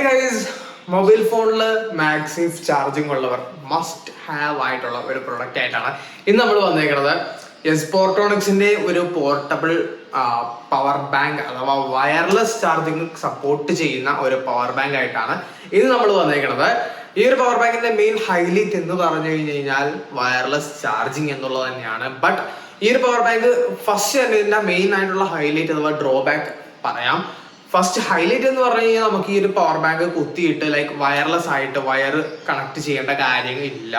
Hey guys, mobile ഫോണിൽ MagSafe charging ഉള്ളവർ must have ആയിട്ടുള്ള ഒരു പ്രൊഡക്റ്റ് ആയിട്ടാണ് ഇന്ന് നമ്മൾ വന്നേക്കുന്നത്. സ്പോർട്രോണിക്സിന്റെ ഒരു പോർട്ടബിൾ പവർ ബാങ്ക് അഥവാ വയർലെസ് ചാർജിങ് സപ്പോർട്ട് ചെയ്യുന്ന ഒരു പവർ ബാങ്ക് ആയിട്ടാണ് ഇന്ന് നമ്മൾ വന്നേക്കുന്നത്. ഈ ഒരു പവർ ബാങ്കിന്റെ മെയിൻ ഹൈലൈറ്റ് എന്ന് പറഞ്ഞു കഴിഞ്ഞാൽ വയർലെസ് ചാർജിങ് എന്നുള്ളത് തന്നെയാണ്. ബട്ട് ഈ ഒരു പവർ ബാങ്ക് ഫസ്റ്റ് തന്നെ ഇതിന്റെ മെയിൻ ആയിട്ടുള്ള ഹൈലൈറ്റ് അഥവാ ഡ്രോബാക്ക് പറയാം. ഫസ്റ്റ് ഹൈലൈറ്റ് എന്ന് പറഞ്ഞു കഴിഞ്ഞാൽ നമുക്ക് ഈ ഒരു പവർ ബാങ്ക് കുത്തിയിട്ട് ലൈക്ക് വയർലെസ് ആയിട്ട് വയർ കണക്ട് ചെയ്യേണ്ട കാര്യമില്ല.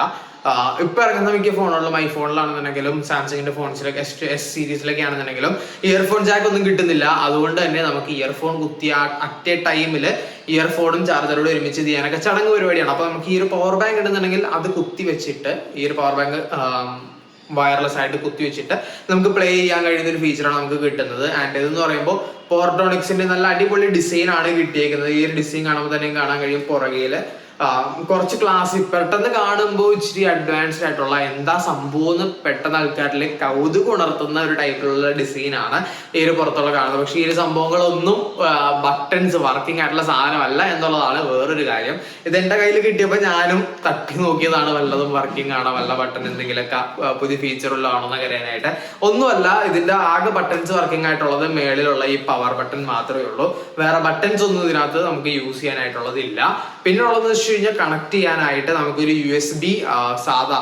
ഇപ്പൊ ഇറങ്ങുന്ന മിക്ക ഫോണുകളിലും ഐഫോണിലാണെന്നുണ്ടെങ്കിലും സാംസങ്ങിന്റെ ഫോൺസിലൊക്കെ എസ് സീരീസിലൊക്കെ ആണെന്നുണ്ടെങ്കിലും ഇയർഫോൺ ജാക്ക് ഒന്നും കിട്ടുന്നില്ല. അതുകൊണ്ട് തന്നെ നമുക്ക് ഇയർഫോൺ കുത്തിയ അറ്റ് എ ടൈമിൽ ഇയർഫോണും ചാർജറോടും ഒരുമിച്ച് ചെയ്യാനൊക്കെ ചടങ്ങ് പരിപാടിയാണ്. അപ്പൊ നമുക്ക് ഈ ഒരു പവർ ബാങ്ക് ഉണ്ടെന്നുണ്ടെങ്കിൽ അത് കുത്തി വെച്ചിട്ട് ഈ ഒരു പവർ ബാങ്ക് വയർലെസ് ആയിട്ട് കുത്തി വെച്ചിട്ട് നമുക്ക് പ്ലേ ചെയ്യാൻ കഴിയുന്ന ഒരു ഫീച്ചറാണ് നമുക്ക് കിട്ടുന്നത്. ആൻഡ് ഇതെന്ന് പറയുമ്പോൾ പോർട്രോണിക്സിന്റെ നല്ല അടിപൊളി ഡിസൈൻ ആണ് കിട്ടിയേക്കുന്നത്. ഈ ഒരു ഡിസൈൻ കാണുമ്പോൾ തന്നെ കാണാൻ കഴിയും പുറകില് കുറച്ച് ക്ലാസ്സിക് പെട്ടെന്ന് കാണുമ്പോൾ ഇച്ചിരി അഡ്വാൻസ്ഡ് ആയിട്ടുള്ള എന്താ സംഭവം എന്ന് പെട്ടെന്ന് ആൾക്കാരിൽ കൗതുകം ഉണർത്തുന്ന ഒരു ടൈപ്പിലുള്ള ഡിസൈനാണ് ഈ ഒരു പുറത്തുള്ള കാണുന്നത്. പക്ഷെ ഈ ഒരു സംഭവങ്ങളൊന്നും ബട്ടൺസ് വർക്കിംഗ് ആയിട്ടുള്ള സാധനമല്ല എന്നുള്ളതാണ് വേറൊരു കാര്യം. ഇത് എന്റെ കയ്യിൽ കിട്ടിയപ്പോൾ ഞാനും തട്ടി നോക്കിയതാണ് വല്ലതും വർക്കിംഗ് ആണോ, വല്ല ബട്ടൺ എന്തെങ്കിലുമൊക്കെ പുതിയ ഫീച്ചറുള്ളതാണോ എന്ന് അറിയാനായിട്ട്. ഒന്നുമല്ല, ഇതിന്റെ ആകെ ബട്ടൺസ് വർക്കിംഗ് ആയിട്ടുള്ളത് മേളിലുള്ള ഈ പവർ ബട്ടൺ മാത്രമേ ഉള്ളൂ. വേറെ ബട്ടൺസ് ഒന്നും ഇതിനകത്ത് നമുക്ക് യൂസ് ചെയ്യാനായിട്ടുള്ളത് ഇല്ല. പിന്നെ ഉള്ളതെന്ന് വെച്ച് കഴിഞ്ഞാൽ കണക്ട് ചെയ്യാനായിട്ട് നമുക്കൊരു സാധാ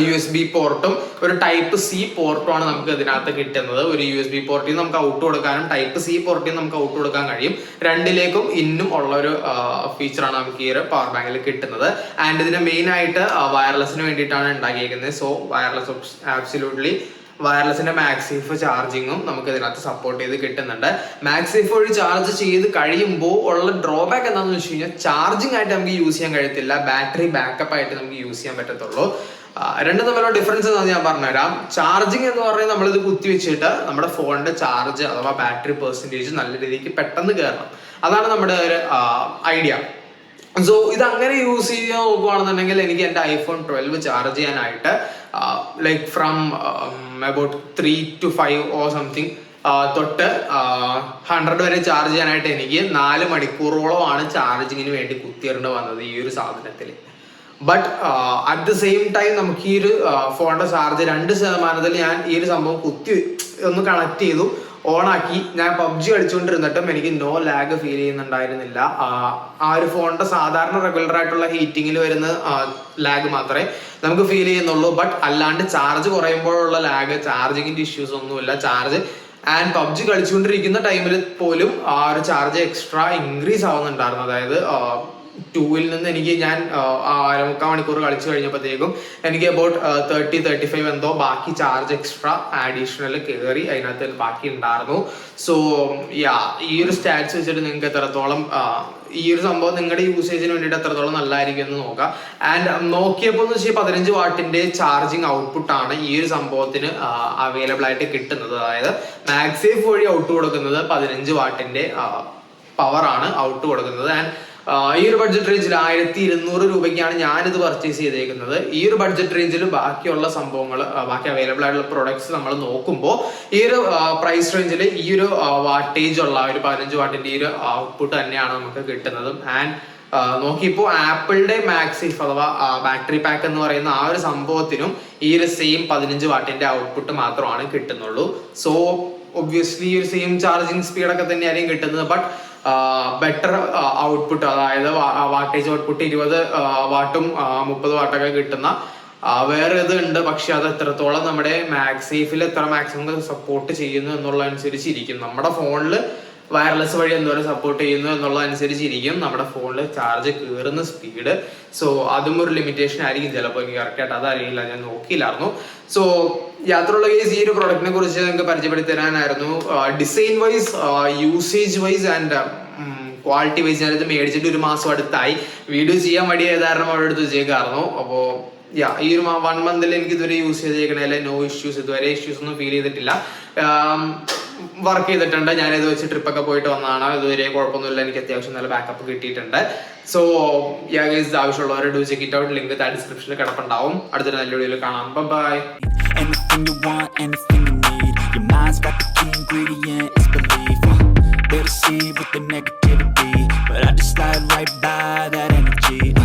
USB പോർട്ടും ഒരു ടൈപ്പ് സി പോർട്ടും ആണ് നമുക്ക് ഇതിനകത്ത് കിട്ടുന്നത്. ഒരു USB പോർട്ടിൽ നമുക്ക് ഔട്ട് കൊടുക്കാനും ടൈപ്പ് സി പോർട്ടിൽ നമുക്ക് ഔട്ട് കൊടുക്കാൻ കഴിയും. രണ്ടിലേക്കും ഇന്നും ഉള്ള ഒരു ഫീച്ചറാണ് നമുക്ക് ഈ ഒരു പവർ ബാങ്കിൽ കിട്ടുന്നത്. ആൻഡ് ഇതിന് മെയിൻ ആയിട്ട് വയർലെസ്സിന് വേണ്ടിയിട്ടാണ് ഉണ്ടാക്കിയിരിക്കുന്നത്. സോ വയർലെസ് ആബ്സല്യൂട്ട്ലി വയർലെസിന്റെ മാക്സേഫ് ചാർജിങ്ങും നമുക്ക് ഇതിനകത്ത് സപ്പോർട്ട് ചെയ്ത് കിട്ടുന്നുണ്ട്. മാക്സേഫ് വഴി ചാർജ് ചെയ്ത് കഴിയുമ്പോൾ ഉള്ള ഡ്രോബാക്ക് എന്താണെന്ന് വെച്ച് കഴിഞ്ഞാൽ ചാർജിങ് ആയിട്ട് നമുക്ക് യൂസ് ചെയ്യാൻ കഴിയത്തില്ല, ബാറ്ററി ബാക്കപ്പ് ആയിട്ട് നമുക്ക് യൂസ് ചെയ്യാൻ പറ്റത്തുള്ളൂ. രണ്ടും തമ്മിലുള്ള ഡിഫറൻസ് എന്താണെന്ന് ഞാൻ പറഞ്ഞുതരാം. ചാർജിങ് എന്ന് പറഞ്ഞാൽ നമ്മളിത് കുത്തി വെച്ചിട്ട് നമ്മുടെ ഫോണിന്റെ ചാർജ് അഥവാ ബാറ്ററി പെർസെൻറ്റേജ് നല്ല രീതിക്ക് പെട്ടെന്ന് കയറണം. അതാണ് നമ്മുടെ ഒരു ഐഡിയ. സോ ഇത് അങ്ങനെ യൂസ് ചെയ്യാൻ നോക്കുകയാണെന്നുണ്ടെങ്കിൽ എനിക്ക് എൻ്റെ iPhone 12 ചാർജ് ചെയ്യാനായിട്ട് like from about 3 to 5 or something തൊട്ട് 100 വരെ ചാർജ് ചെയ്യാനായിട്ട് എനിക്ക് 4 മണിക്കൂറോളമാണ് ചാർജിങ്ങിന് വേണ്ടി കുത്തിയിടേണ്ടി വന്നത് ഈ ഒരു സാധനത്തിൽ. But at the same time നമുക്ക് ഈ ഒരു ഫോണിന്റെ ചാർജ് 2% ഞാൻ ഈ ഒരു സംഭവം കുത്തി ഒന്ന് കണക്ട് ചെയ്തു, ഓണാക്കി. ഞാൻ PUBG കളിച്ചുകൊണ്ടിരുന്നിട്ടും എനിക്ക് നോ ലാഗ് ഫീൽ ചെയ്യുന്നുണ്ടായിരുന്നില്ല. ആ ഒരു ഫോണിന്റെ സാധാരണ റെഗുലർ ആയിട്ടുള്ള ഹീറ്റിങ്ങിൽ വരുന്ന ലാഗ് മാത്രമേ നമുക്ക് ഫീൽ ചെയ്യുന്നുള്ളൂ. ബട്ട് അല്ലാണ്ട് ചാർജ് കുറയുമ്പോഴുള്ള ലാഗ്, ചാർജിങ്ങിന്റെ ഇഷ്യൂസ് ഒന്നുമില്ല. ചാർജ് ആൻഡ് PUBG കളിച്ചുകൊണ്ടിരിക്കുന്ന ടൈമിൽ പോലും ആ ഒരു ചാർജ് എക്സ്ട്രാ ഇൻക്രീസ് ആവുന്നുണ്ടായിരുന്നു. അതായത് 2-ൽ നിന്ന് എനിക്ക് ഞാൻ 3/4 മണിക്കൂർ കളിച്ചു കഴിഞ്ഞപ്പോഴത്തേക്കും എനിക്ക് അബൌട്ട് 30-35 എന്തോ ബാക്കി ചാർജ് എക്സ്ട്രാ അഡീഷണൽ കയറി അതിനകത്ത് ബാക്കി ഉണ്ടായിരുന്നു. സോ ഈ ഒരു സ്റ്റാറ്റ്സ് വെച്ചിട്ട് നിങ്ങൾക്ക് എത്രത്തോളം ഈ ഒരു സംഭവം നിങ്ങളുടെ യൂസേജിന് വേണ്ടിയിട്ട് എത്രത്തോളം നല്ലതായിരിക്കും എന്ന് നോക്കാം. ആൻഡ് നോക്കിയപ്പോൾ എന്ന് വെച്ചാൽ 15 വാട്ടിന്റെ ചാർജിങ് ഔട്ട്പുട്ട് ആണ് ഈ ഒരു സംഭവത്തിന് അവൈലബിൾ ആയിട്ട് കിട്ടുന്നത്. അതായത് മാക്സേഫ് വഴി ഔട്ട് കൊടുക്കുന്നത് 15 വാട്ടിന്റെ പവർ ആണ് ഔട്ട് കൊടുക്കുന്നത്. ആൻഡ് ഈ ഒരു ബഡ്ജറ്റ് റേഞ്ചിൽ 1200 രൂപയ്ക്കാണ് ഞാനിത് പർച്ചേസ് ചെയ്തേക്കുന്നത്. ഈ ഒരു ബഡ്ജറ്റ് റേഞ്ചിൽ ബാക്കിയുള്ള സംഭവങ്ങൾ, ബാക്കി അവൈലബിൾ ആയിട്ടുള്ള പ്രൊഡക്ട്സ് നമ്മൾ നോക്കുമ്പോൾ ഈ ഒരു പ്രൈസ് റേഞ്ചിൽ ഈ ഒരു വാട്ടേജ് ഉള്ള ഒരു 15 വാട്ടിന്റെ ഈ ഒരു ഔട്ട്പുട്ട് തന്നെയാണ് നമുക്ക് കിട്ടുന്നതും. ആൻഡ് നോക്കിയപ്പോൾ ആപ്പിളിന്റെ മാക്സേഫ് അഥവാ ബാറ്ററി പാക്ക് എന്ന് പറയുന്ന ആ ഒരു സംഭവത്തിനും ഈ ഒരു സെയിം 15 വാട്ടിന്റെ ഔട്ട്പുട്ട് മാത്രമാണ് കിട്ടുന്നുള്ളൂ. സോ ഒബ്വിയസ്ലി ഈ ഒരു സെയിം ചാർജിങ് സ്പീഡൊക്കെ തന്നെയായിരിക്കും കിട്ടുന്നത്. ബട്ട് ബെറ്റർ ഔട്ട്പുട്ട്, അതായത് വാട്ടേജ് ഔട്ട്പുട്ട് 20 വാട്ടും 30 വാട്ടൊക്കെ കിട്ടുന്ന വേറെ ഇത് ഉണ്ട്. പക്ഷെ അത് എത്രത്തോളം നമ്മുടെ മാക്സേഫിൽ എത്ര മാക്സിമം സപ്പോർട്ട് ചെയ്യുന്നു എന്നുള്ളതനുസരിച്ചിരിക്കും. നമ്മുടെ ഫോണിൽ വയർലെസ് വഴി എന്തോരം സപ്പോർട്ട് ചെയ്യുന്നു എന്നുള്ളതനുസരിച്ചിരിക്കും നമ്മുടെ ഫോണിൽ ചാർജ് കയറുന്ന സ്പീഡ്. സോ അതും ഒരു ലിമിറ്റേഷൻ ആയിരിക്കും ചിലപ്പോൾ. എനിക്ക് കറക്റ്റായിട്ട് അതറിയില്ല, ഞാൻ നോക്കിയില്ലായിരുന്നു. സോ യാത്രയുള്ള കേസ് ഈ ഒരു പ്രൊഡക്റ്റിനെ കുറിച്ച് നിങ്ങൾക്ക് പരിചയപ്പെടുത്തി തരാനായിരുന്നു. Design wise, usage wise and quality wise ഞാനിത് മേടിച്ചിട്ട് 1 മാസം അടുത്തായി. വീഡിയോ ചെയ്യാൻ മടിയായത് കാരണം അവിടെ എടുത്ത് വെച്ചേക്കായിരുന്നു. അപ്പോൾ ഈ ഒരു 1 മന്തിൽ എനിക്ക് ഇതുവരെ യൂസ് ചെയ്തേക്കണേലെ നോ ഇഷ്യൂസ്, ഇതുവരെ ഇഷ്യൂസ് ഒന്നും ഫീൽ ചെയ്തിട്ടില്ല. വർക്ക് ചെയ്തിട്ടുണ്ട്. ഞാനിത് വെച്ച് ട്രിപ്പൊക്കെ പോയിട്ട് വന്നതാണ്. ഇതുവരെ കുഴപ്പമൊന്നുമില്ല. എനിക്ക് അത്യാവശ്യം നല്ല ബാക്കപ്പ് കിട്ടിയിട്ടുണ്ട്. സോ ഗൈസ്, ആവശ്യമുള്ളവരെ do check it out. Link ഡിസ്ക്രിപ്ഷനിൽ കിടപ്പുണ്ടാവും. അടുത്തൊരു നല്ല വീഡിയോയിൽ കാണാം. Bye. Anything you want, anything you need, your mind's got the key ingredient, it's belief. They deceive with the negativity, but I just like